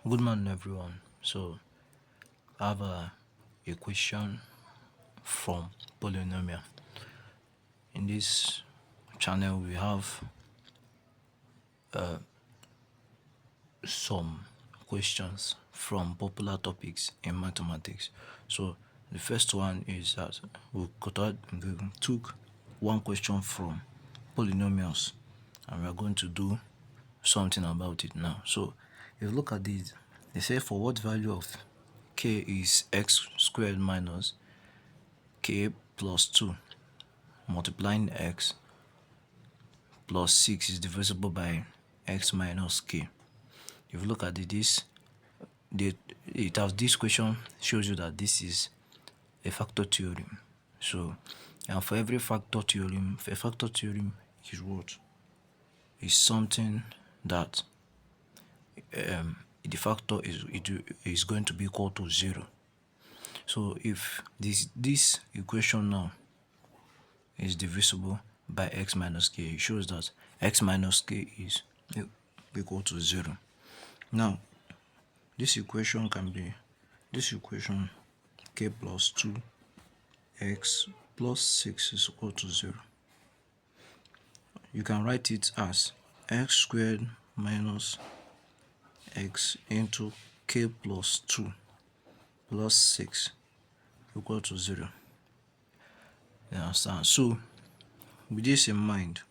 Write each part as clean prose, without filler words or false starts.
Good morning, everyone. So, I have a question from Polynomial. In this channel, we have some questions from popular topics in mathematics. So, the first one is that we took one question from polynomials, and we are going to do something about it now. So, if you look at this, they say for what value of k is x squared minus k plus 2 multiplying x plus 6 is divisible by x minus k. If you look at this question shows you that this is a factor theorem. So, and for every factor theorem, a factor theorem is what? Is something that the factor is going to be equal to 0. So if this equation now is divisible by x minus k, it shows that x minus k is equal to 0. Now, this equation can be k plus 2 x plus 6 is equal to 0. You can write it as x squared minus x into k plus 2 plus 6 equal to 0. You understand? So, with this in mind,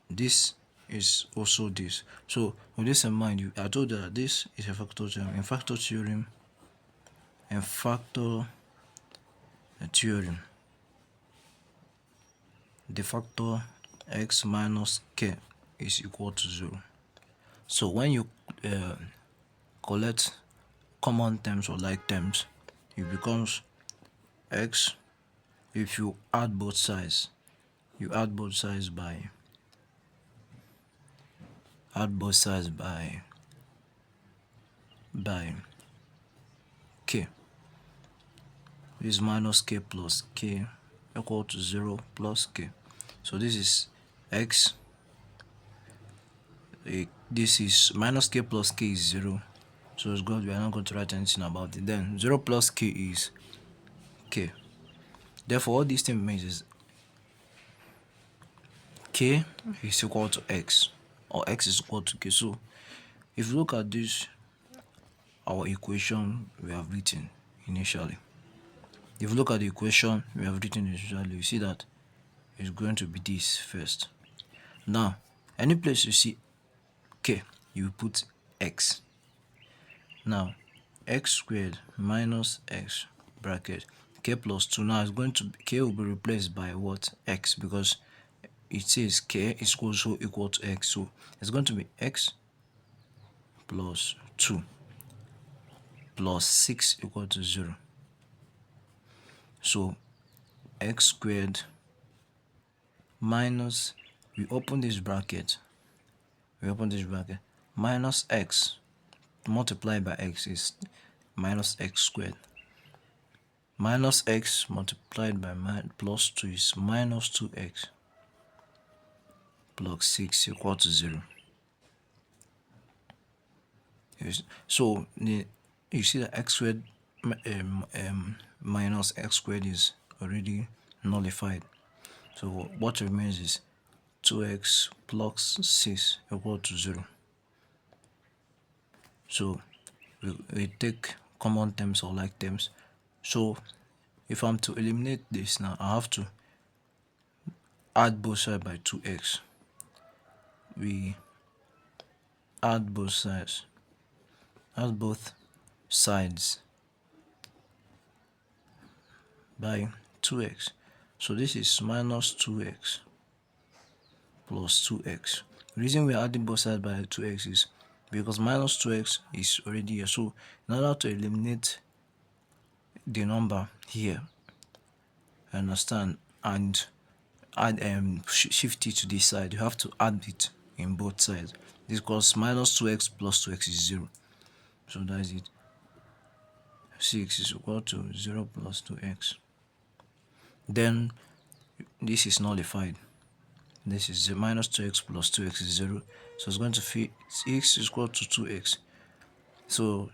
this is also this. So, with this in mind, I told you that this is a factor theorem. In factor theorem, the factor x minus k is equal to 0. So when you collect common terms or like terms, it becomes x. If you add both sides, by k. This is minus k plus k equal to 0 plus k. So this is x. This is minus k plus k is 0. So it's good. We are not going to write anything about it. Then 0 plus k is k. Therefore, what this thing means is k is equal to x, or x is equal to k. So if you look at this, our equation we have written initially. If you look at the equation we have written initially, you see that it's going to be this first. Now, any place you see k, you put x. Now, x squared minus x bracket k plus 2. Now it's going to be, k will be replaced by what? X, because it says k is also equal to x. So it's going to be x plus 2 plus 6 equal to 0. So x squared minus, we open this bracket, minus x multiplied by x is minus x squared. Minus x multiplied by plus 2 is minus 2x plus 6 equal to 0. So you see that x squared minus x squared is already nullified. So what remains is 2x plus 6 equal to 0. So we take common terms or like terms. So if I'm to eliminate this now, I have to add both sides by 2x. We add both sides by 2x. So this is minus 2x plus 2x. The reason we're adding both sides by 2x is because minus 2x is already here. So in order to eliminate the number here, understand, and add shift it to this side, you have to add it in both sides. This equals minus 2x plus 2x is 0. So that is it. 6 is equal to 0 plus 2x. Then this is nullified. This is minus 2x plus 2x is 0. So it's going to be 6 is equal to 2x. So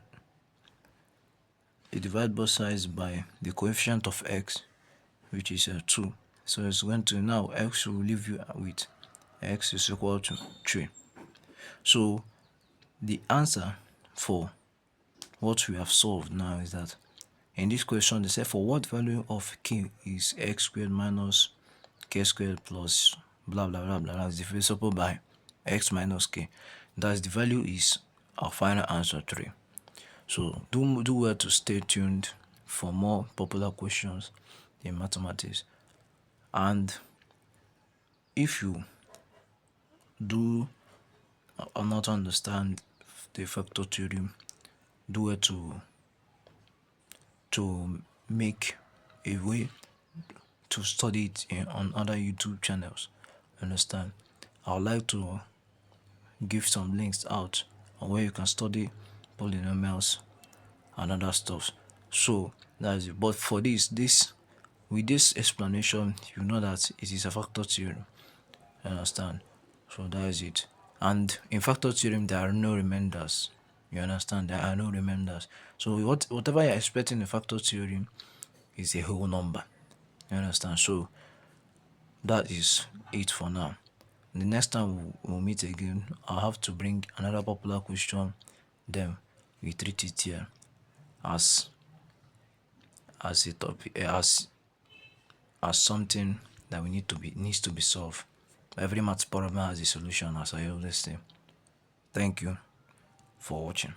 you divide both sides by the coefficient of x, which is 2. So it's going to, now x will leave you with x is equal to 3. So the answer for what we have solved now is that in this question they say, for what value of k is x squared minus k squared plus blah blah blah blah is divisible by x minus k. Thus the value is our final answer 3. So do well to stay tuned for more popular questions in mathematics. And if you do not understand the factor theorem, do well to make a way to study it on other YouTube channels. Understand? I would like to give some links out on where you can study polynomials and other stuff. So that's it. But for this with this explanation, you know that it is a factor theorem. You understand? So that is it. And in factor theorem, there are no remainders. You understand? There are no remainders. So whatever you're expecting in factor theorem is a whole number. You understand? So that is it for now. The next time we'll meet again, I'll have to bring another popular question. Then we treat it here as a topic, as something that needs to be solved. Every math problem has a solution, as I always say. Thank you for watching.